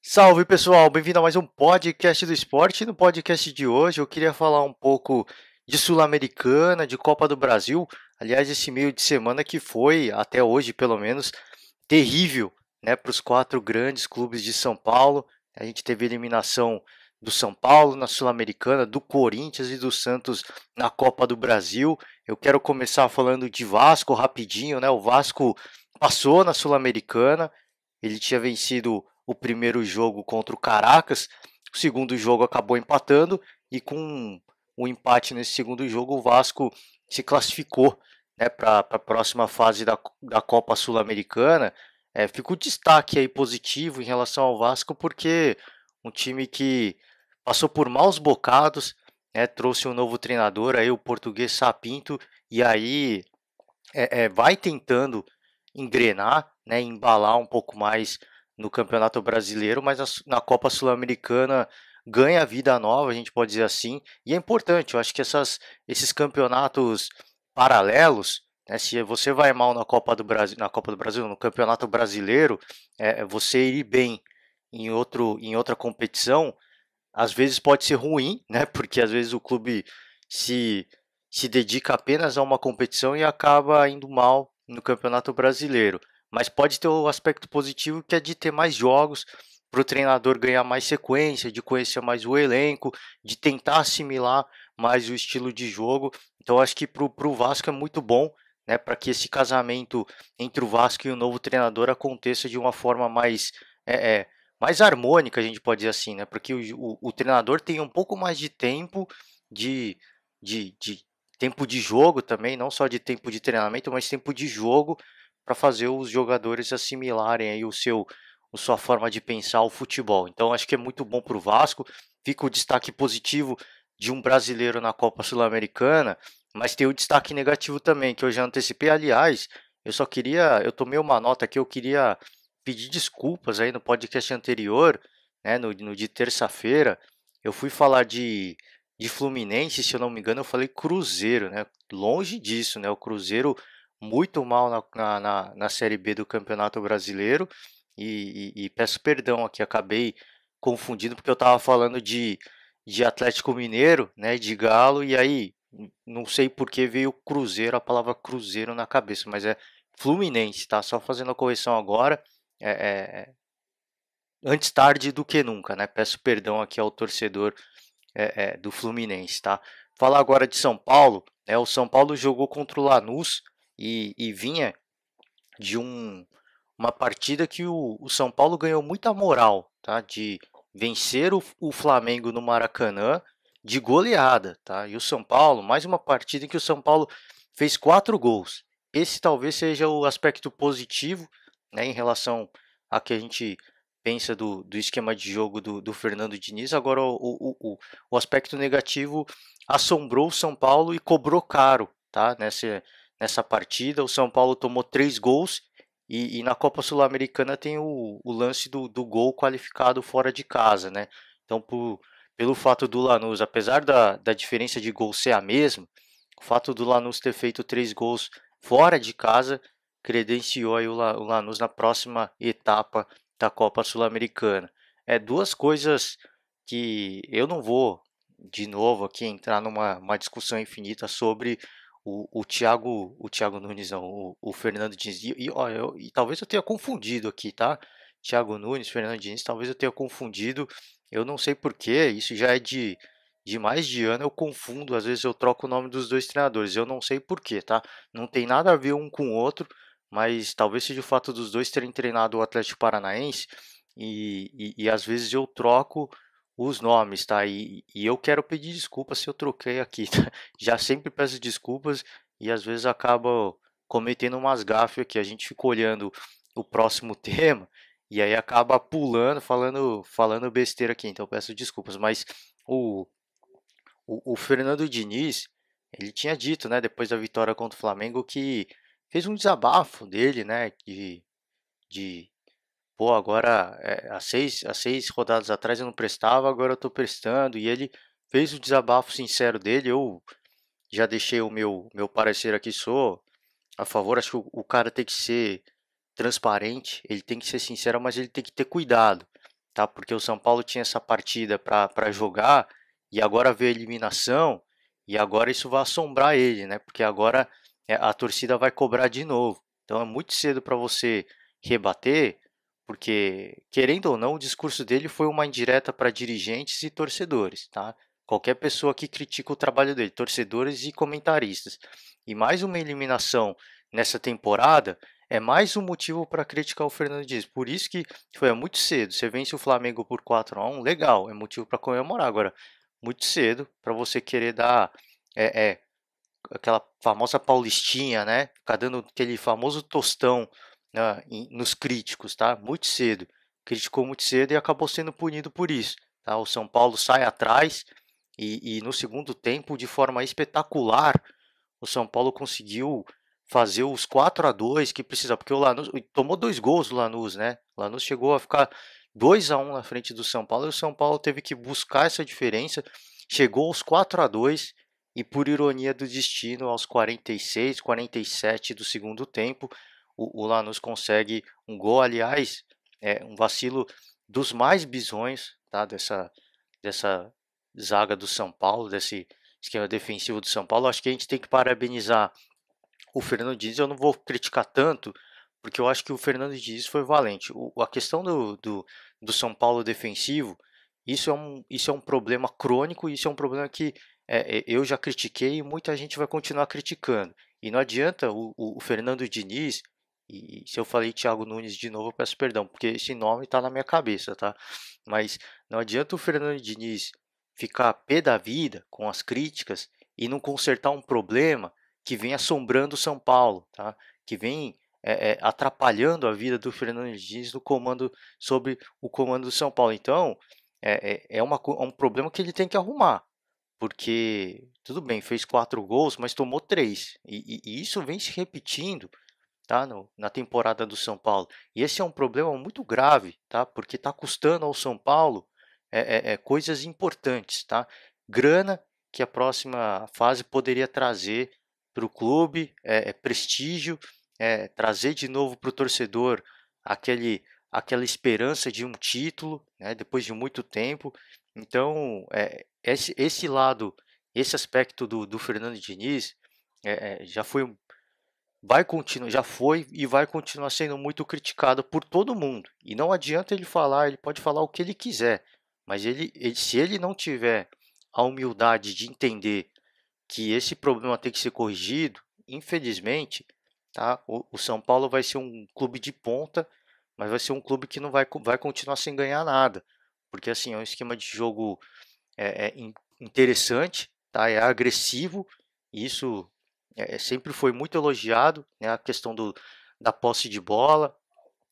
Salve pessoal, bem-vindo a mais um podcast do esporte. No podcast de hoje eu queria falar um pouco de Sul-Americana, de Copa do Brasil. Aliás, esse meio de semana que foi, até hoje pelo menos, terrível, né, para os quatro grandes clubes de São Paulo. A gente teve eliminação do São Paulo na Sul-Americana, do Corinthians e do Santos na Copa do Brasil. Eu quero começar falando de Vasco rapidinho, né? O Vasco passou na Sul-Americana, ele tinha vencido o primeiro jogo contra o Caracas, o segundo jogo acabou empatando e com o empate nesse segundo jogo o Vasco se classificou, né, para a próxima fase da Copa Sul-Americana. Fica o destaque aí positivo em relação ao Vasco, porque um time que passou por maus bocados, né, trouxe um novo treinador, aí o português Sapinto, e aí vai tentando engrenar, né, embalar um pouco mais no Campeonato Brasileiro, mas na Copa Sul-Americana ganha vida nova, a gente pode dizer assim, e é importante, eu acho que esses campeonatos paralelos, né, se você vai mal na Copa do Brasil, no Campeonato Brasileiro, você ir bem em outra competição, às vezes pode ser ruim, né? Porque às vezes o clube se, se dedica apenas a uma competição e acaba indo mal no Campeonato Brasileiro. Mas pode ter o aspecto positivo que é de ter mais jogos, para o treinador ganhar mais sequência, de conhecer mais o elenco, de tentar assimilar mais o estilo de jogo. Então acho que para o Vasco é muito bom, né? Para que esse casamento entre o Vasco e o novo treinador aconteça de uma forma é, é, mais harmônica, a gente pode dizer assim, né? Porque o treinador tem um pouco mais de tempo de, de tempo de jogo também, não só de tempo de treinamento, mas tempo de jogo para fazer os jogadores assimilarem aí a sua forma de pensar o futebol. Então acho que é muito bom para o Vasco. Fica o destaque positivo de um brasileiro na Copa Sul-Americana, mas tem o destaque negativo também, que eu já antecipei. Aliás, eu tomei uma nota aqui, eu queria pedir desculpas aí no podcast anterior, né, no de terça-feira. Eu fui falar de Fluminense, se eu não me engano, eu falei Cruzeiro, né? Longe disso, né? O Cruzeiro muito mal na Série B do Campeonato Brasileiro. E peço perdão aqui, acabei confundindo porque eu estava falando de Atlético Mineiro, né? De Galo, e aí não sei por que veio Cruzeiro, a palavra Cruzeiro na cabeça, mas é Fluminense, tá? Só fazendo a correção agora. É, é, Antes tarde do que nunca, né? Peço perdão aqui ao torcedor do Fluminense, tá? Falar agora de São Paulo, né? O São Paulo jogou contra o Lanús e vinha de uma partida que o São Paulo ganhou muita moral, tá? De vencer o Flamengo no Maracanã de goleada, tá? E o São Paulo, mais uma partida em que o São Paulo fez 4 gols. Esse talvez seja o aspecto positivo, né, em relação a que a gente pensa do esquema de jogo do Fernando Diniz. Agora, o aspecto negativo assombrou o São Paulo e cobrou caro, tá? Nessa partida. O São Paulo tomou 3 gols e na Copa Sul-Americana tem o lance do gol qualificado fora de casa, né? Então, pelo fato do Lanús, apesar da diferença de gol ser a mesma, o fato do Lanús ter feito 3 gols fora de casa credenciou aí o Lanús na próxima etapa da Copa Sul-Americana. Duas coisas que eu não vou de novo aqui entrar numa discussão infinita sobre o Thiago Nunes, não, o Fernando Diniz. E talvez eu tenha confundido aqui, tá? Thiago Nunes, Fernando Diniz, talvez eu tenha confundido. Eu não sei porquê, isso já é de mais de ano, eu confundo, às vezes eu troco o nome dos dois treinadores. Eu não sei porquê, tá? Não tem nada a ver um com o outro, mas talvez seja o fato dos dois terem treinado o Atlético Paranaense e às vezes eu troco os nomes, tá? E eu quero pedir desculpas se eu troquei aqui, tá? Já sempre peço desculpas e às vezes acabo cometendo umas gafes que a gente fica olhando o próximo tema e aí acaba pulando, falando besteira aqui. Então peço desculpas, mas o, o Fernando Diniz, ele tinha dito, né, depois da vitória contra o Flamengo, que fez um desabafo dele, né, de pô, agora há seis rodadas atrás eu não prestava, agora eu estou prestando. E ele fez o desabafo sincero dele. Eu já deixei o meu parecer aqui, sou a favor. Acho que o cara tem que ser transparente, ele tem que ser sincero, mas ele tem que ter cuidado. tá? Porque o São Paulo tinha essa partida para jogar e agora veio a eliminação e agora isso vai assombrar ele, né? Porque agora a torcida vai cobrar de novo. Então é muito cedo para você rebater, porque querendo ou não, o discurso dele foi uma indireta para dirigentes e torcedores, tá? Qualquer pessoa que critica o trabalho dele, torcedores e comentaristas. E mais uma eliminação nessa temporada é mais um motivo para criticar o Fernando Diniz. Por isso que foi muito cedo. Você vence o Flamengo por 4-1, legal, é motivo para comemorar. Agora, muito cedo para você querer dar aquela famosa paulistinha, né? Ficar dando aquele famoso tostão, né, nos críticos, tá? Muito cedo. Criticou muito cedo e acabou sendo punido por isso. Tá? O São Paulo sai atrás e no segundo tempo, de forma espetacular, o São Paulo conseguiu fazer os 4-2 que precisa, porque o Lanús tomou 2 gols do Lanús, né? O Lanús chegou a ficar 2-1 na frente do São Paulo e o São Paulo teve que buscar essa diferença, chegou aos 4-2 e por ironia do destino, aos 46, 47 do segundo tempo, o Lanús consegue um gol, aliás, um vacilo dos mais bizonhos, tá? Dessa zaga do São Paulo, desse esquema defensivo do São Paulo. Acho que a gente tem que parabenizar o Fernando Diniz. Eu não vou criticar tanto, porque eu acho que o Fernando Diniz foi valente. A questão do São Paulo defensivo, isso é um problema crônico, isso é um problema que eu já critiquei e muita gente vai continuar criticando. E não adianta o Fernando Diniz, e se eu falei Thiago Nunes de novo, eu peço perdão, porque esse nome está na minha cabeça, tá? Mas não adianta o Fernando Diniz ficar pé da vida com as críticas e não consertar um problema que vem assombrando o São Paulo, tá? Que vem atrapalhando a vida do Fernando Diniz no comando sobre o comando do São Paulo. Então, é um problema que ele tem que arrumar, porque tudo bem, fez 4 gols, mas tomou três, e isso vem se repetindo, tá? Na temporada do São Paulo. E esse é um problema muito grave, tá? Porque está custando ao São Paulo coisas importantes, tá? Grana que a próxima fase poderia trazer para o clube, prestígio, trazer de novo para o torcedor aquela esperança de um título, né? Depois de muito tempo. Então, esse lado, esse aspecto do Fernando Diniz já foi vai continuar, já foi e vai continuar sendo muito criticado por todo mundo. E não adianta ele falar, ele pode falar o que ele quiser, mas se ele não tiver a humildade de entender que esse problema tem que ser corrigido, infelizmente, tá? O São Paulo vai ser um clube de ponta, mas vai ser um clube que não vai continuar sem ganhar nada, porque assim é um esquema de jogo interessante, tá? É agressivo, e isso sempre foi muito elogiado, né? A questão da posse de bola,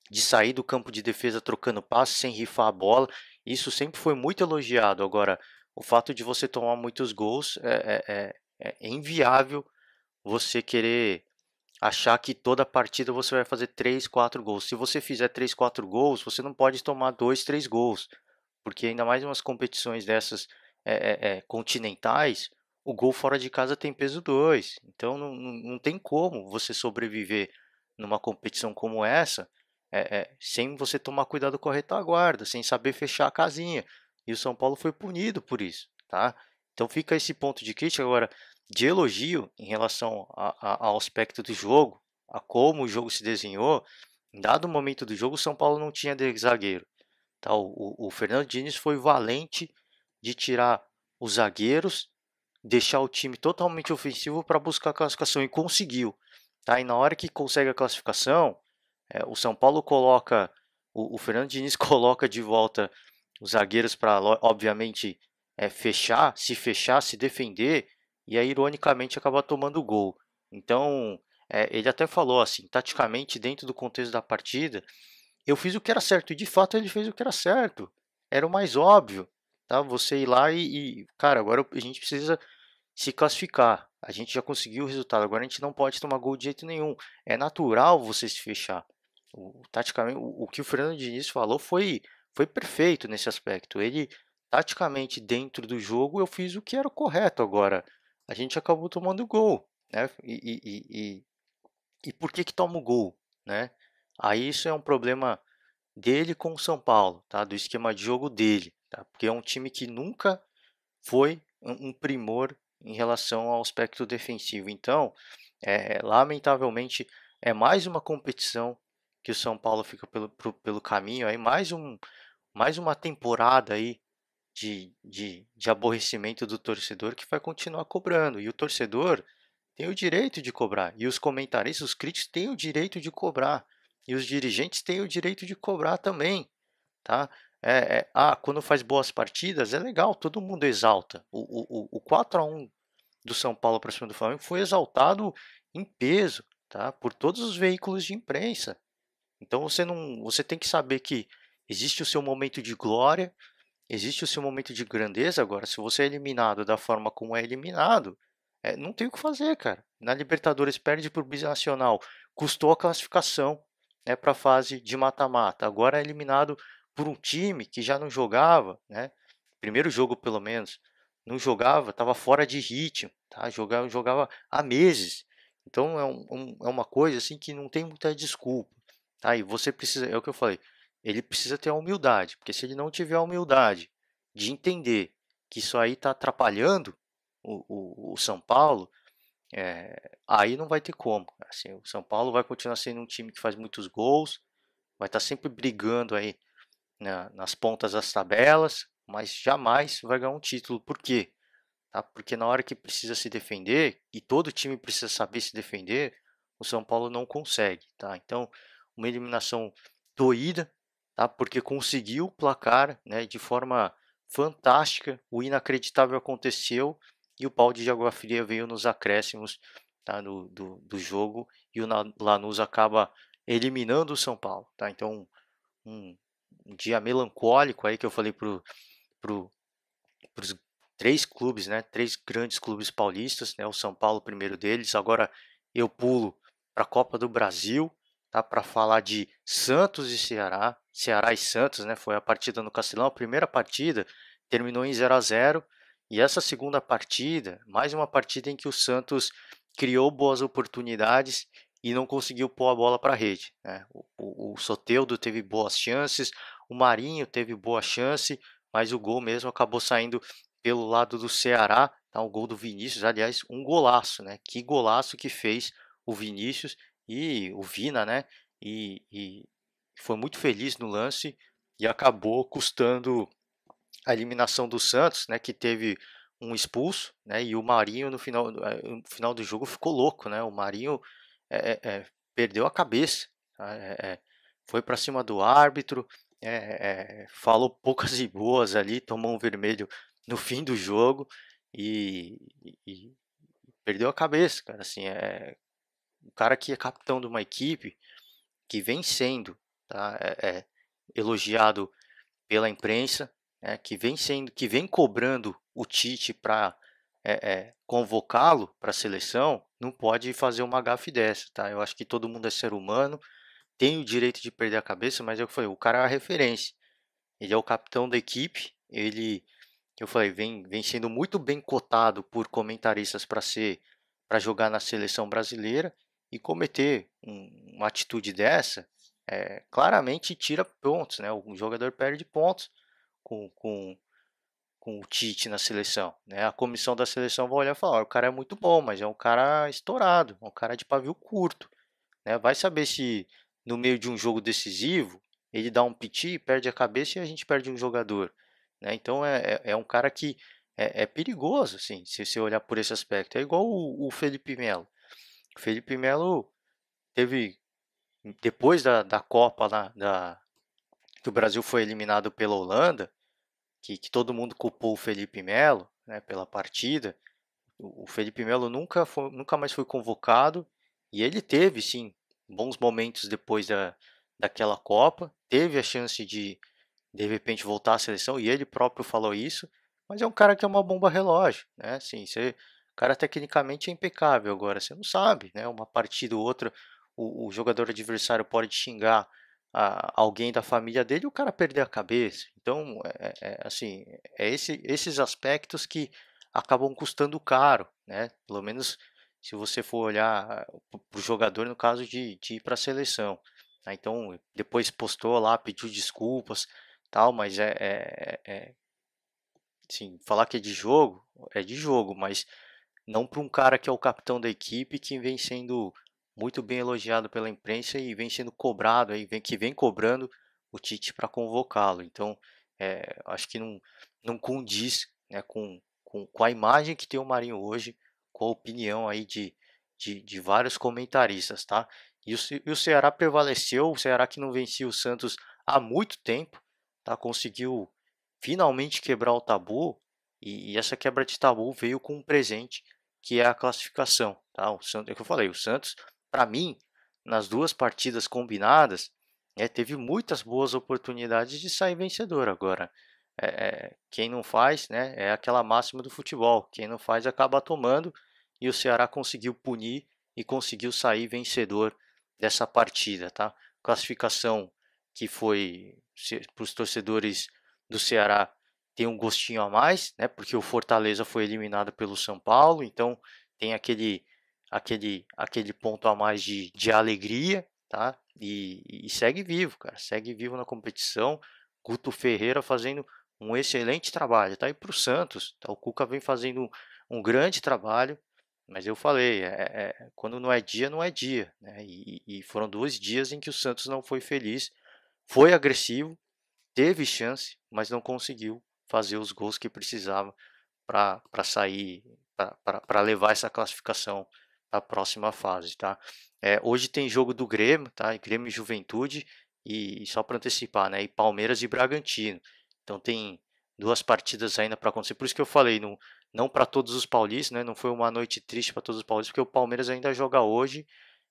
de sair do campo de defesa trocando passes sem rifar a bola, isso sempre foi muito elogiado. Agora, o fato de você tomar muitos gols é inviável você querer achar que toda partida você vai fazer 3, 4 gols. Se você fizer 3, 4 gols, você não pode tomar 2, 3 gols, porque ainda mais em umas competições dessas continentais, o gol fora de casa tem peso 2. Então não tem como você sobreviver numa competição como essa sem você tomar cuidado com a retaguarda, sem saber fechar a casinha. E o São Paulo foi punido por isso, tá? Então fica esse ponto de crítica. Agora, de elogio em relação ao aspecto do jogo, a como o jogo se desenhou. Em dado momento do jogo, o São Paulo não tinha de zagueiro. Tá? O Fernando Diniz foi valente de tirar os zagueiros, deixar o time totalmente ofensivo para buscar a classificação e conseguiu. Tá? E na hora que consegue a classificação, o São Paulo coloca, o Fernando Diniz coloca de volta os zagueiros para, obviamente, fechar, se defender, e aí, ironicamente, acabar tomando o gol. Então, ele até falou assim, taticamente, dentro do contexto da partida, eu fiz o que era certo, e de fato ele fez o que era certo. Era o mais óbvio, tá? Você ir lá cara, agora a gente precisa se classificar. A gente já conseguiu o resultado, agora a gente não pode tomar gol de jeito nenhum. É natural você se fechar. Taticamente, o que o Fernando Diniz falou foi perfeito nesse aspecto. Ele, taticamente, dentro do jogo, eu fiz o que era o correto. Agora, a gente acabou tomando gol, né? E por que que toma o gol, né? Aí isso é um problema dele com o São Paulo, tá? Do esquema de jogo dele, tá? Porque é um time que nunca foi um primor em relação ao aspecto defensivo. Então, lamentavelmente, é mais uma competição que o São Paulo fica pelo caminho, aí mais uma temporada aí de aborrecimento do torcedor que vai continuar cobrando. E o torcedor tem o direito de cobrar. E os comentaristas, os críticos têm o direito de cobrar. E os dirigentes têm o direito de cobrar também, tá? Quando faz boas partidas, é legal, todo mundo exalta. O 4-1 do São Paulo para cima do Flamengo foi exaltado em peso, tá? Por todos os veículos de imprensa. Então você tem que saber que existe o seu momento de glória, existe o seu momento de grandeza. Agora, se você é eliminado da forma como é eliminado, não tem o que fazer, cara. Na Libertadores perde para o Binacional, custou a classificação, né, para a fase de mata-mata. Agora é eliminado por um time que já não jogava, né? Primeiro jogo pelo menos, não jogava, estava fora de ritmo, tá? Jogava há meses. Então é uma coisa assim que não tem muita desculpa, tá? E você precisa, é o que eu falei, ele precisa ter a humildade, porque se ele não tiver a humildade de entender que isso aí está atrapalhando o São Paulo, aí não vai ter como. Assim, o São Paulo vai continuar sendo um time que faz muitos gols, vai estar sempre brigando aí nas pontas das tabelas, mas jamais vai ganhar um título. Por quê? Tá? Porque na hora que precisa se defender, e todo time precisa saber se defender, o São Paulo não consegue. Tá? Então, uma eliminação doída, tá? Porque conseguiu o placar, né, de forma fantástica, o inacreditável aconteceu e o balde de água fria veio nos acréscimos, tá? do jogo, e o Lanús acaba eliminando o São Paulo. Tá? Então, um, um dia melancólico aí que eu falei pro, os três clubes, né? Três grandes clubes paulistas, né? O São Paulo, primeiro deles. Agora eu pulo para a Copa do Brasil, tá? Para falar de Santos e Ceará, Ceará e Santos, né? Foi a partida no Castelão, a primeira partida terminou em 0-0 e essa segunda partida, mais uma partida em que o Santos criou boas oportunidades e não conseguiu pôr a bola para a rede, né? O Soteldo teve boas chances, o Marinho teve boa chance, mas o gol mesmo acabou saindo pelo lado do Ceará, tá? O gol do Vinícius, aliás, um golaço, né? Que golaço que fez o Vinícius e o Vina, né? E foi muito feliz no lance e acabou custando a eliminação do Santos, né? Que teve um expulso, né? E o Marinho no final do jogo ficou louco, né? O Marinho perdeu a cabeça, tá? Foi para cima do árbitro, falou poucas e boas ali, tomou um vermelho no fim do jogo e, e perdeu a cabeça, cara. Assim, o cara que é capitão de uma equipe que vem sendo, tá, elogiado pela imprensa, né, que vem cobrando o Tite para convocá-lo para a seleção, não pode fazer uma gafe dessa, tá? Eu acho que todo mundo é ser humano, tem o direito de perder a cabeça, mas eu falei, o cara é a referência. Ele é o capitão da equipe, ele, eu falei, vem sendo muito bem cotado por comentaristas para jogar na seleção brasileira e cometer uma atitude dessa, claramente tira pontos, né? O jogador perde pontos com, com, com o Tite na seleção, né? A comissão da seleção vai olhar e falar, o cara é muito bom, mas é um cara estourado, é um cara de pavio curto, né? Vai saber se no meio de um jogo decisivo ele dá um piti, perde a cabeça e a gente perde um jogador, né? Então é um cara que é perigoso, assim, se você olhar por esse aspecto. É igual o Felipe Melo. O Felipe Melo teve, depois da Copa lá, que o Brasil foi eliminado pela Holanda, que todo mundo culpou o Felipe Melo, né, pela partida. O Felipe Melo nunca mais foi convocado e ele teve, sim, bons momentos depois daquela Copa. Teve a chance de repente, voltar à seleção e ele próprio falou isso. Mas é um cara que é uma bomba relógio, né? Assim, o cara tecnicamente é impecável. Agora, você não sabe, né? Uma partida ou outra, o jogador adversário pode xingar alguém da família dele e o cara perder a cabeça. Então, assim, esses aspectos que acabam custando caro, né? Pelo menos se você for olhar para o jogador no caso de ir para a seleção. tá? Então, depois postou lá, pediu desculpas, tal, mas sim, falar que é de jogo, mas não para um cara que é o capitão da equipe, que vem sendo muito bem elogiado pela imprensa e vem sendo cobrado, aí que vem cobrando o Tite para convocá-lo. Então, acho que não condiz, né, com a imagem que tem o Marinho hoje, com a opinião aí de vários comentaristas, tá? E o Ceará prevaleceu, o Ceará que não vencia o Santos há muito tempo, tá? Conseguiu finalmente quebrar o tabu, e essa quebra de tabu veio com um presente, que é a classificação, tá? O Santos, é o que eu falei, o Santos, para mim, nas duas partidas combinadas, teve muitas boas oportunidades de sair vencedor. Agora, quem não faz, né, é aquela máxima do futebol, quem não faz acaba tomando, e o Ceará conseguiu punir e conseguiu sair vencedor dessa partida, tá? Classificação que foi para os torcedores do Ceará tem um gostinho a mais, né? Porque o Fortaleza foi eliminado pelo São Paulo, então tem aquele ponto a mais de alegria, tá? E segue vivo, cara, segue vivo na competição. Guto Ferreira fazendo um excelente trabalho, tá? E para o Santos, tá? O Cuca vem fazendo um grande trabalho, mas eu falei, quando não é dia, não é dia, né? E foram 2 dias em que o Santos não foi feliz, foi agressivo, teve chance, mas não conseguiu fazer os gols que precisava para sair, para levar essa classificação para a próxima fase, tá? Hoje tem jogo do Grêmio, tá? Grêmio e Juventude, e só para antecipar, né? E Palmeiras e Bragantino. Então tem duas partidas ainda para acontecer. Por isso que eu falei, não para todos os paulistas, né? Não foi uma noite triste para todos os paulistas, porque o Palmeiras ainda joga hoje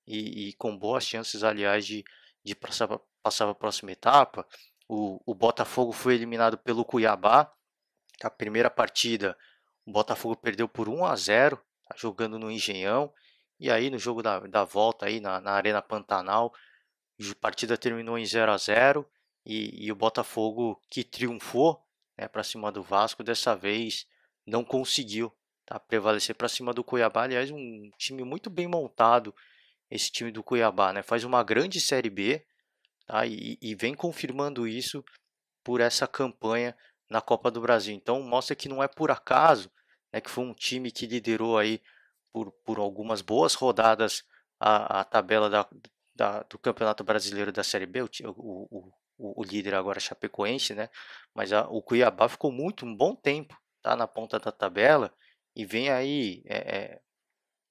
e com boas chances, aliás, de passar para a próxima etapa. O Botafogo foi eliminado pelo Cuiabá. A primeira partida, o Botafogo perdeu por 1-0, tá jogando no Engenhão. E aí, no jogo da volta, aí na Arena Pantanal, a partida terminou em 0-0. E o Botafogo, que triunfou, né, para cima do Vasco, dessa vez não conseguiu, tá, prevalecer para cima do Cuiabá. Aliás, um time muito bem montado, esse time do Cuiabá, né? Faz uma grande Série B, tá? E vem confirmando isso por essa campanha na Copa do Brasil. Então mostra que não é por acaso, né, que foi um time que liderou aí por algumas boas rodadas a tabela do Campeonato Brasileiro da Série B, o líder agora é Chapecoense, né? Mas o Cuiabá ficou um bom tempo, tá, na ponta da tabela e vem aí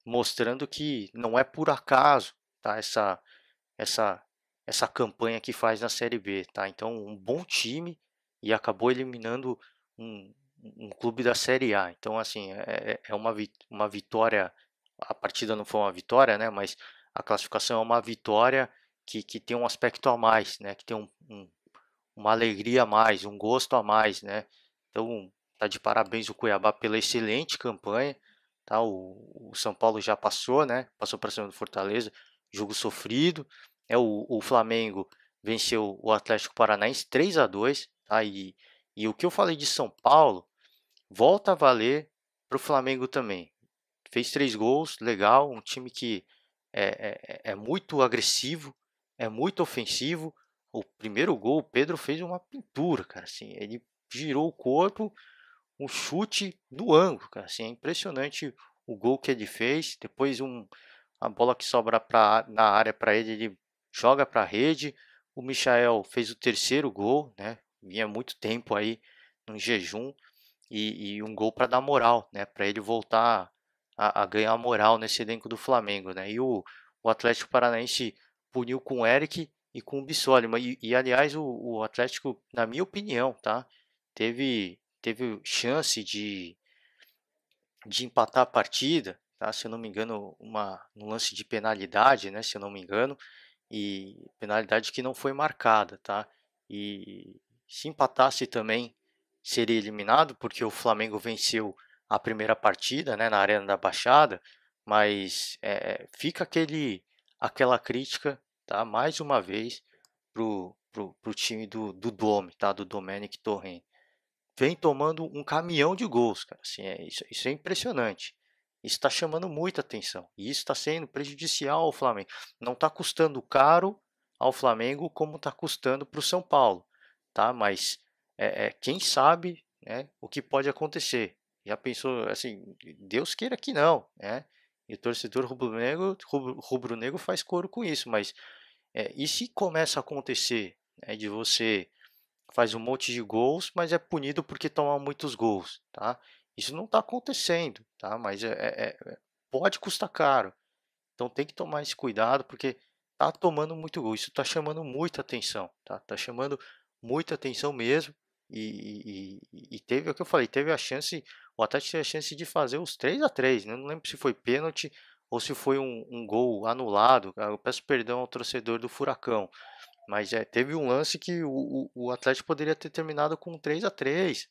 mostrando que não é por acaso, tá, essa essa campanha que faz na Série B, tá? Então, um bom time e acabou eliminando um, um clube da Série A. Então, assim, é uma vitória. A partida não foi uma vitória, né? Mas a classificação é uma vitória que tem um aspecto a mais, né? Que tem uma alegria a mais, um gosto a mais, né? Então, tá de parabéns o Cuiabá pela excelente campanha, tá? O São Paulo já passou, né? Passou para cima do Fortaleza, jogo sofrido. O Flamengo venceu o Atlético Paranaense 3-2, tá? E o que eu falei de São Paulo volta a valer para o Flamengo também. Fez 3 gols, legal, um time que é muito agressivo, é muito ofensivo. O primeiro gol, o Pedro fez uma pintura, cara, assim, ele girou o corpo, um chute no ângulo, cara, assim, é impressionante o gol que ele fez. Depois a bola que sobra na área para ele, ele joga para a rede. O Michael fez o terceiro gol, né? Vinha muito tempo aí no jejum e um gol para dar moral, né? Para ele voltar a ganhar moral nesse elenco do Flamengo, né? O Atlético Paranaense puniu com o Eric e com o Bissoli, aliás o Atlético, na minha opinião, tá? Teve chance de empatar a partida, tá? Se eu não me engano, um lance de penalidade, né? Se eu não me engano, e penalidade que não foi marcada, tá? E se empatasse também seria eliminado, porque o Flamengo venceu a primeira partida, né, na Arena da Baixada, mas fica aquela crítica, tá? Mais uma vez pro time do Dome, tá? Do Domenic Torrent. Vem tomando um caminhão de gols, cara. Assim, isso é impressionante. Isso está chamando muita atenção. E isso está sendo prejudicial ao Flamengo. Não está custando caro, ao Flamengo como está custando para o São Paulo, tá? Mas quem sabe, né, o que pode acontecer? Já pensou assim? Deus queira que não, né? E o torcedor rubro-negro faz coro com isso, mas e se começa a acontecer, né, de você faz um monte de gols, mas é punido porque toma muitos gols, tá? Isso não está acontecendo, tá? Mas pode custar caro. Então tem que tomar esse cuidado porque tá tomando muito gol. Isso está chamando muita atenção, tá? Tá chamando muita atenção mesmo. E teve é o que eu falei, teve a chance, o Atlético teve a chance de fazer os 3-3, né? Não lembro se foi pênalti ou se foi um gol anulado. Eu peço perdão ao torcedor do Furacão, mas teve um lance que o Atlético poderia ter terminado com 3-3,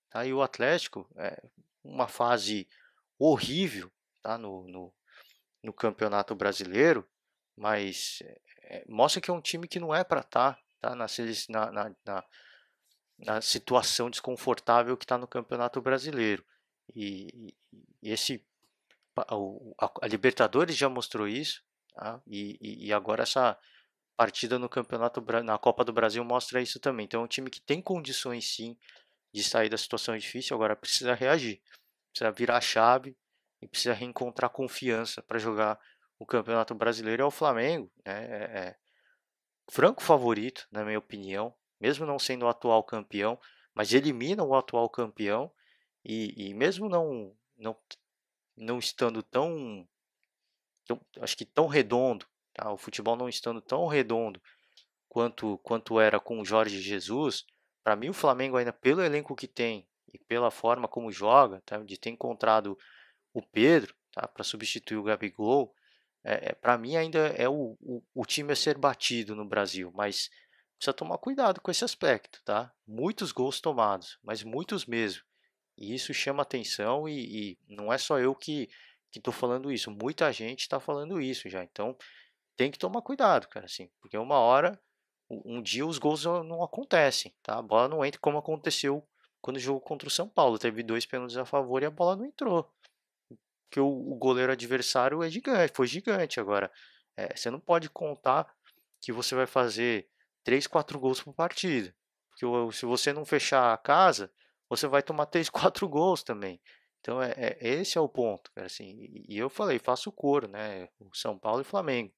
tá? E o Atlético, uma fase horrível, tá? No Campeonato Brasileiro, mas mostra que é um time que não é para estar tá? Na situação desconfortável que está no Campeonato Brasileiro. E esse a Libertadores já mostrou isso, tá? E agora essa partida no na Copa do Brasil mostra isso também. Então é um time que tem condições sim de sair da situação difícil, agora precisa reagir, precisa virar a chave e precisa reencontrar confiança para jogar o Campeonato Brasileiro. É o Flamengo, né? Franco favorito, na minha opinião, mesmo não sendo o atual campeão, mas elimina o atual campeão e mesmo não estando acho que tão redondo, tá? O futebol não estando tão redondo quanto era com o Jorge Jesus, para mim o Flamengo ainda pelo elenco que tem e pela forma como joga, tá? De ter encontrado o Pedro, tá? Para substituir o Gabigol, para mim ainda é o time a ser batido no Brasil, mas precisa tomar cuidado com esse aspecto, tá? Muitos gols tomados, mas muitos mesmo. E isso chama atenção e não é só eu que estou falando isso, muita gente está falando isso já. Então tem que tomar cuidado, cara, assim, porque uma hora, um dia os gols não acontecem, tá? A bola não entra como aconteceu quando jogou contra o São Paulo. Teve dois pênaltis a favor e a bola não entrou. Porque o goleiro adversário é gigante, foi gigante. Agora, você não pode contar que você vai fazer 3, 4 gols por partida. Porque se você não fechar a casa, você vai tomar 3, 4 gols também. Então, esse é o ponto, cara, assim. E eu falei, faço coro, né? O São Paulo e o Flamengo.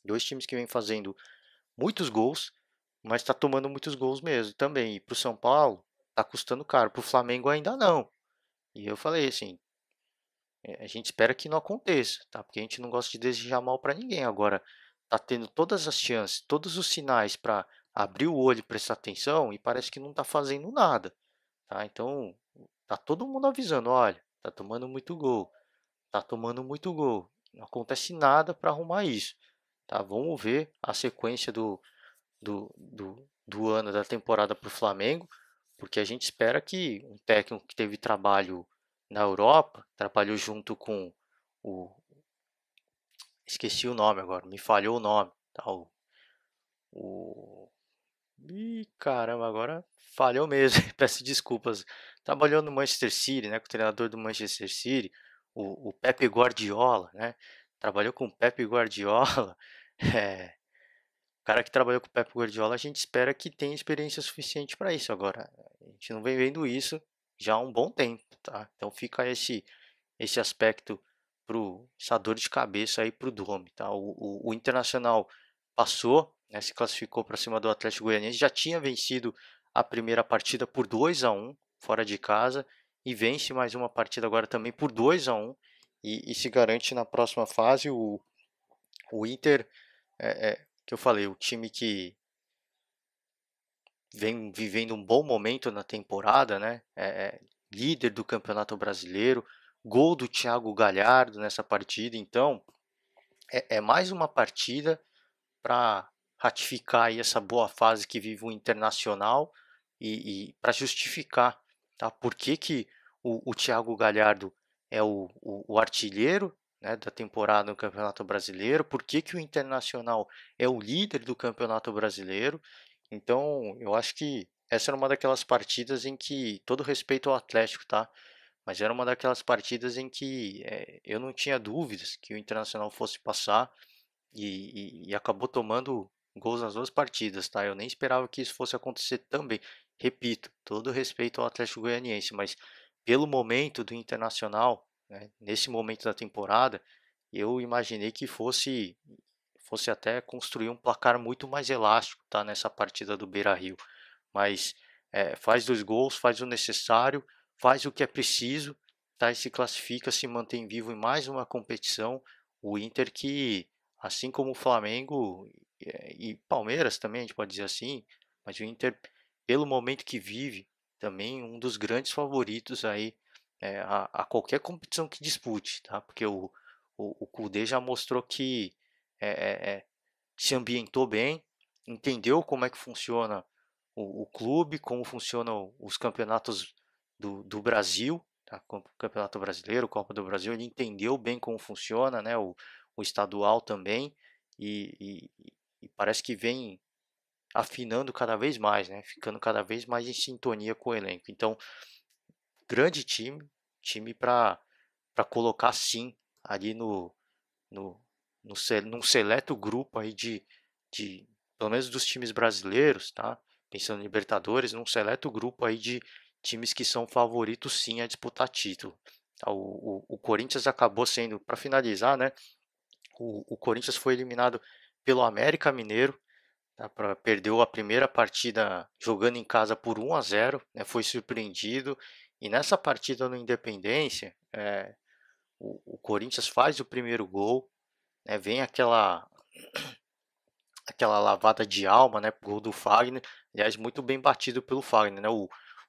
Dois times que vêm fazendo muitos gols, mas está tomando muitos gols mesmo também. E para o São Paulo, está custando caro. Para o Flamengo ainda não. E eu falei assim, a gente espera que não aconteça, tá? Porque a gente não gosta de desejar mal para ninguém. Agora, tá tendo todas as chances, todos os sinais para abrir o olho e prestar atenção e parece que não está fazendo nada, tá? Então, tá todo mundo avisando, olha, tá tomando muito gol, tá tomando muito gol. Não acontece nada para arrumar isso, tá? Vamos ver a sequência do ano da temporada para o Flamengo, porque a gente espera que um técnico que teve trabalho na Europa, trabalhou junto com o. Esqueci o nome agora, me falhou o nome. Tá? O Ih, caramba, agora falhou mesmo. Peço desculpas. Trabalhou no Manchester City, né, com o treinador do Manchester City, o Pepe Guardiola, né? Trabalhou com o Pepe Guardiola. É, o cara que trabalhou com o Pep Guardiola, a gente espera que tenha experiência suficiente para isso. Agora, a gente não vem vendo isso já há um bom tempo, tá? Então fica esse aspecto essa dor de cabeça aí pro Dome, tá? O Internacional passou, né, se classificou para cima do Atlético Goianiense, já tinha vencido a primeira partida por 2-1 fora de casa e vence mais uma partida agora também por 2-1 e se garante na próxima fase. O Inter que eu falei, o time que vem vivendo um bom momento na temporada, né? Líder do Campeonato Brasileiro, gol do Thiago Galhardo nessa partida, então é mais uma partida para ratificar aí essa boa fase que vive o Internacional e para justificar, tá? Por que o Thiago Galhardo é o artilheiro, né, da temporada no Campeonato Brasileiro, por que o Internacional é o líder do Campeonato Brasileiro. Então, eu acho que essa era uma daquelas partidas em que, todo respeito ao Atlético, tá? Mas era uma daquelas partidas em que eu não tinha dúvidas que o Internacional fosse passar e acabou tomando gols nas 2 partidas, tá? Eu nem esperava que isso fosse acontecer também. Repito, todo respeito ao Atlético Goianiense, mas pelo momento do Internacional, né, nesse momento da temporada, eu imaginei que fosse até construir um placar muito mais elástico, tá? Nessa partida do Beira-Rio. Mas faz 2 gols, faz o necessário, faz o que é preciso, tá? E se classifica, se mantém vivo em mais uma competição. O Inter que, assim como o Flamengo e Palmeiras também, a gente pode dizer assim, mas o Inter, pelo momento que vive, também um dos grandes favoritos aí a qualquer competição que dispute, tá? Porque o Kudê já mostrou que é, se ambientou bem, entendeu como é que funciona o clube, como funcionam os campeonatos do Brasil, tá? O Campeonato Brasileiro, Copa do Brasil, ele entendeu bem como funciona, né? O estadual também, e parece que vem afinando cada vez mais, né? Ficando cada vez mais em sintonia com o elenco. Então, grande time para colocar sim ali no, num seleto grupo aí de, pelo menos dos times brasileiros, tá? Pensando em Libertadores, num seleto grupo aí de times que são favoritos sim a disputar título. Tá? O Corinthians acabou sendo, para finalizar, né? O Corinthians foi eliminado pelo América Mineiro, tá? Perdeu a primeira partida jogando em casa por 1-0, né? Foi surpreendido. E nessa partida no Independência, o Corinthians faz o primeiro gol, né? Vem aquela lavada de alma, né? Gol do Fagner, aliás, muito bem batido pelo Fagner, né?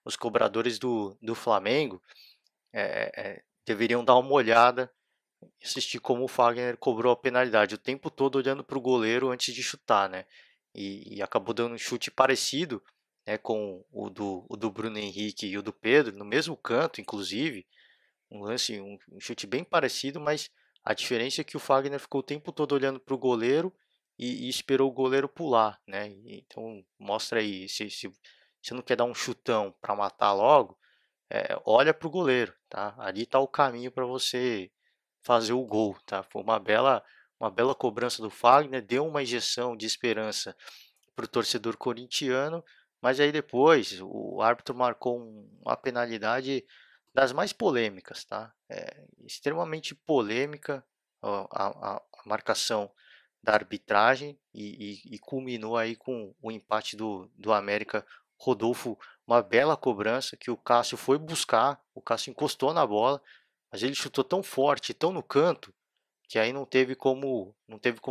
Os cobradores do Flamengo deveriam dar uma olhada e assistir como o Fagner cobrou a penalidade o tempo todo olhando para o goleiro antes de chutar, né? E acabou dando um chute parecido, né, com o do Bruno Henrique e o do Pedro, no mesmo canto, inclusive, um chute bem parecido, mas a diferença é que o Fagner ficou o tempo todo olhando para o goleiro e esperou o goleiro pular, né? Então mostra aí, se não quer dar um chutão para matar logo, olha para o goleiro, tá? Ali está o caminho para você fazer o gol, tá? Foi uma bela cobrança do Fagner, deu uma injeção de esperança para o torcedor corintiano, mas aí depois o árbitro marcou uma penalidade das mais polêmicas, tá? Extremamente polêmica a marcação da arbitragem e culminou aí com o empate do América. Rodolfo, uma bela cobrança que o Cássio foi buscar, o Cássio encostou na bola, mas ele chutou tão forte, tão no canto, que aí não teve como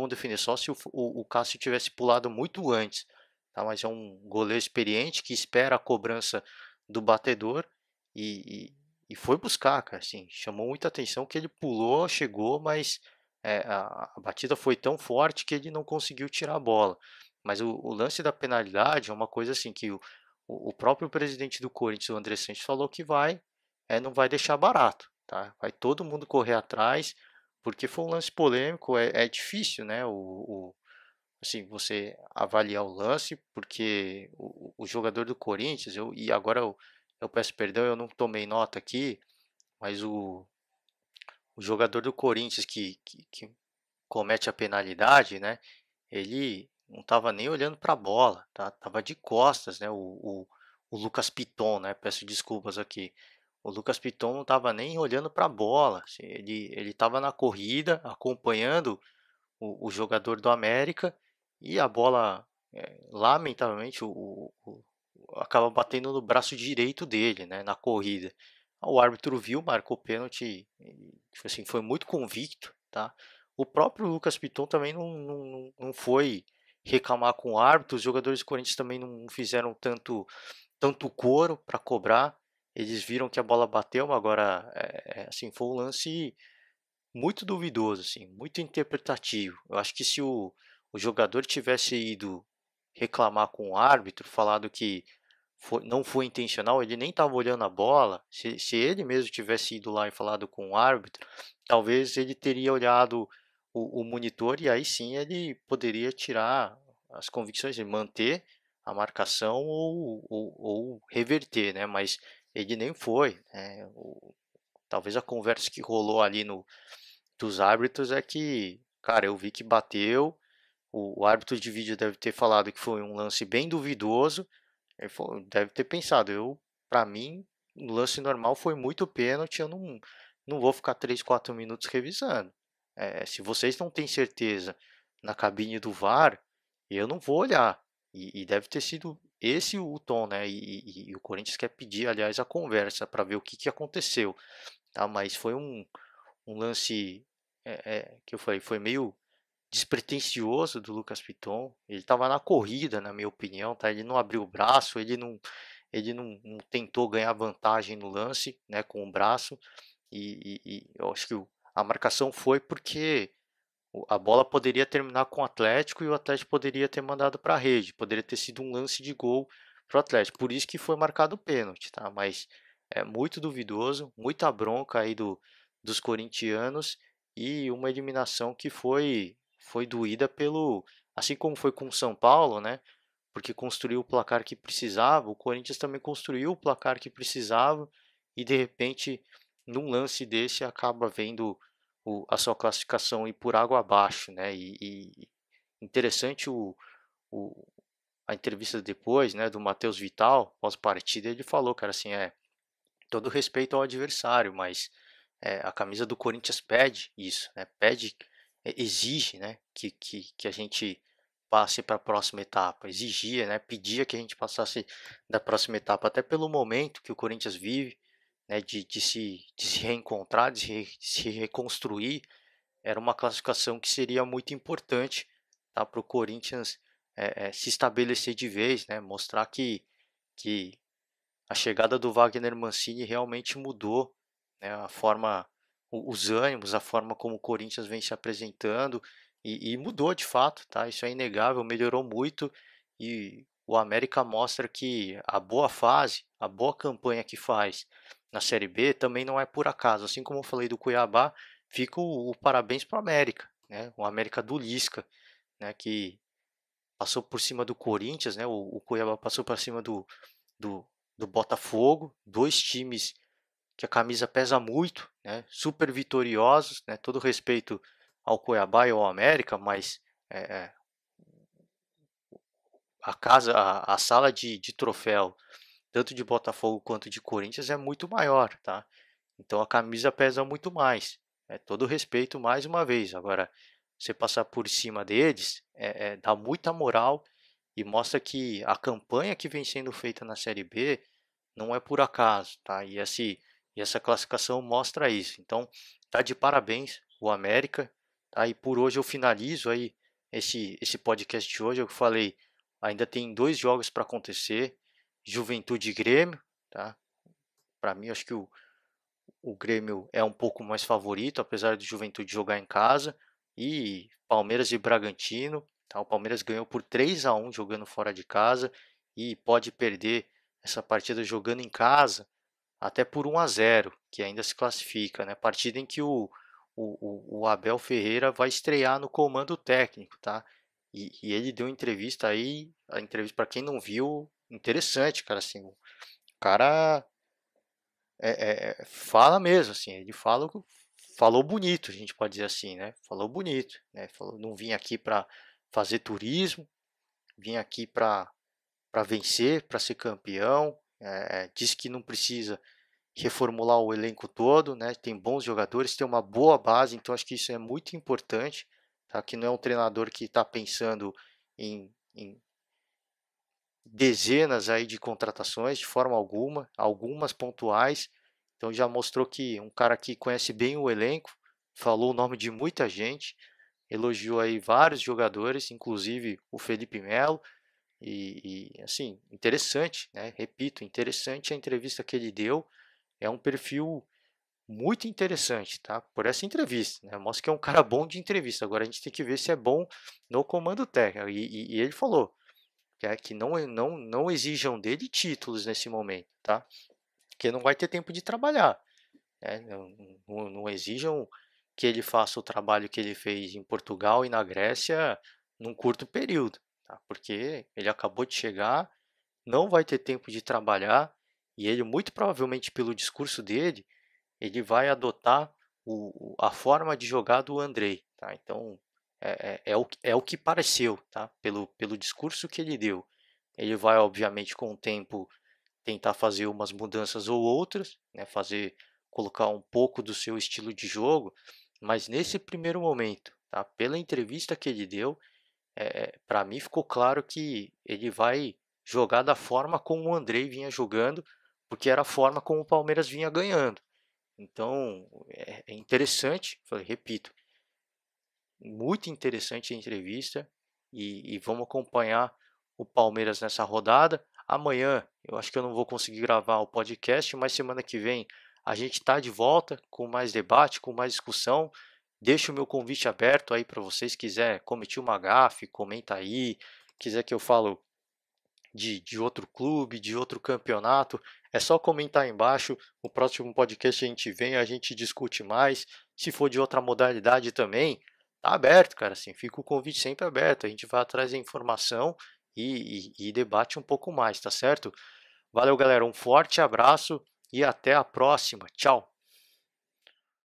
definir, só se o Cássio tivesse pulado muito antes, tá? Mas é um goleiro experiente que espera a cobrança do batedor e, e foi buscar, cara, assim, chamou muita atenção que ele pulou, chegou, mas a batida foi tão forte que ele não conseguiu tirar a bola. Mas o lance da penalidade é uma coisa assim que o próprio presidente do Corinthians, o André Santos, falou que não vai deixar barato, tá? Vai todo mundo correr atrás, porque foi um lance polêmico, é difícil, né? Assim, você avaliar o lance, porque o jogador do Corinthians, e agora eu peço perdão, eu não tomei nota aqui, mas o jogador do Corinthians que comete a penalidade, né? Ele não estava nem olhando para a bola, tá? Tava de costas, né? O Lucas Piton, né? Peço desculpas aqui. O Lucas Piton não estava nem olhando para a bola. Assim, ele estava na corrida, acompanhando o jogador do América e a bola, lamentavelmente, acaba batendo no braço direito dele, né? Na corrida. O árbitro viu, marcou pênalti, tipo assim, foi muito convicto, tá? O próprio Lucas Piton também não foi reclamar com o árbitro, os jogadores do Corinthians também não fizeram tanto coro para cobrar, eles viram que a bola bateu, agora, assim, foi um lance muito duvidoso, assim, muito interpretativo. Eu acho que se o jogador tivesse ido reclamar com o árbitro, falado que não foi intencional, ele nem estava olhando a bola. Se ele mesmo tivesse ido lá e falado com o árbitro, talvez ele teria olhado o monitor e aí sim ele poderia tirar as convicções, manter a marcação ou reverter, né? Mas ele nem foi, né? Talvez a conversa que rolou ali dos árbitros é que, cara, eu vi que bateu, o árbitro de vídeo deve ter falado que foi um lance bem duvidoso. Ele deve ter pensado, para mim, o lance normal foi muito pênalti, eu não vou ficar 3, 4 minutos revisando. Se vocês não têm certeza na cabine do VAR, eu não vou olhar. E deve ter sido esse o tom, né? E o Corinthians quer pedir, aliás, a conversa para ver o que aconteceu, tá? Mas foi um lance que eu falei, foi meio despretensioso do Lucas Piton. Ele estava na corrida, na minha opinião, tá? Ele não abriu o braço, ele não tentou ganhar vantagem no lance, né, com o braço. E eu acho que a marcação foi porque a bola poderia terminar com o Atlético e o Atlético poderia ter mandado para a rede, poderia ter sido um lance de gol para o Atlético. Por isso que foi marcado o pênalti, tá? Mas é muito duvidoso, muita bronca aí dos corintianos e uma eliminação que foi doída pelo, assim como foi com o São Paulo, né? Porque construiu o placar que precisava, o Corinthians também construiu o placar que precisava e de repente, num lance desse, acaba vendo a sua classificação ir por água abaixo, né? E interessante o, a entrevista depois, né, do Matheus Vital, pós-partida, ele falou, cara, assim, todo respeito ao adversário, mas a camisa do Corinthians pede isso, né? Pede, exige, né, que a gente passe para a próxima etapa, exigia, né, pedia que a gente passasse da próxima etapa, até pelo momento que o Corinthians vive, né, de se reencontrar, de se reconstruir, era uma classificação que seria muito importante, tá, para o Corinthians se estabelecer de vez, né, mostrar que a chegada do Wagner Mancini realmente mudou, né, a forma, os ânimos, a forma como o Corinthians vem se apresentando e mudou de fato, tá? Isso é inegável, melhorou muito e o América mostra que a boa fase, a boa campanha que faz na Série B também não é por acaso. Assim como eu falei do Cuiabá, fica o parabéns para o América, né? O América do Lisca, né? Que passou por cima do Corinthians, né? O Cuiabá passou por cima do, do Botafogo, dois times que a camisa pesa muito, né? Super vitoriosos, né? Todo respeito ao Cuiabá e ao América, mas é, é, a sala de troféu, tanto de Botafogo quanto de Corinthians, é muito maior, tá? Então a camisa pesa muito mais. Todo respeito mais uma vez. Agora, você passar por cima deles dá muita moral e mostra que a campanha que vem sendo feita na Série B não é por acaso, tá? E essa classificação mostra isso. Então, tá de parabéns o América, tá? E por hoje eu finalizo aí esse podcast de hoje. Eu falei, ainda tem 2 jogos para acontecer, Juventude e Grêmio, tá? Para mim, acho que o Grêmio é um pouco mais favorito, apesar do Juventude jogar em casa. E Palmeiras e Bragantino, tá? O Palmeiras ganhou por 3-1 jogando fora de casa e pode perder essa partida jogando em casa até por 1-0, que ainda se classifica, né? Partida em que o Abel Ferreira vai estrear no comando técnico, tá? E ele deu entrevista aí, a entrevista para quem não viu, interessante, cara, assim, o cara fala mesmo, assim, ele falou bonito, a gente pode dizer assim, né? Falou bonito, né? Falou, não vim aqui para fazer turismo, vim aqui para vencer, para ser campeão. Disse que não precisa reformular o elenco todo, né? Tem bons jogadores, tem uma boa base, então acho que isso é muito importante, tá? Que não é um treinador que está pensando em dezenas aí de contratações de forma alguma, algumas pontuais. Então já mostrou que um cara que conhece bem o elenco, falou o nome de muita gente, elogiou aí vários jogadores, inclusive o Felipe Melo. E assim, interessante, né? Repito, interessante a entrevista que ele deu. É um perfil muito interessante, tá? Por essa entrevista, né? Mostra que é um cara bom de entrevista. Agora a gente tem que ver se é bom no comando técnico. E ele falou que não exijam dele títulos nesse momento, tá? Porque não vai ter tempo de trabalhar, né? Não exijam que ele faça o trabalho que ele fez em Portugal e na Grécia num curto período, tá? Porque ele acabou de chegar, não vai ter tempo de trabalhar e ele, muito provavelmente pelo discurso dele, ele vai adotar a forma de jogar do Andrei, tá? Então, É o que pareceu, tá? Pelo discurso que ele deu. Ele vai, obviamente, com o tempo tentar fazer umas mudanças ou outras, né? Colocar um pouco do seu estilo de jogo, mas nesse primeiro momento, tá? Pela entrevista que ele deu, para mim ficou claro que ele vai jogar da forma como o Andrei vinha jogando, porque era a forma como o Palmeiras vinha ganhando. Então é interessante, repito, muito interessante a entrevista e vamos acompanhar o Palmeiras nessa rodada. Amanhã eu acho que eu não vou conseguir gravar o podcast, mas semana que vem a gente está de volta com mais debate, com mais discussão. Deixo o meu convite aberto aí para vocês, quiser cometer uma gafe, comenta aí, quiser que eu falo de outro clube, de outro campeonato, é só comentar aí embaixo. No próximo podcast a gente vem, a gente discute mais. Se for de outra modalidade também, tá aberto, cara. Assim, fica o convite sempre aberto. A gente vai atrás da informação e debate um pouco mais, tá certo? Valeu, galera. Um forte abraço e até a próxima. Tchau.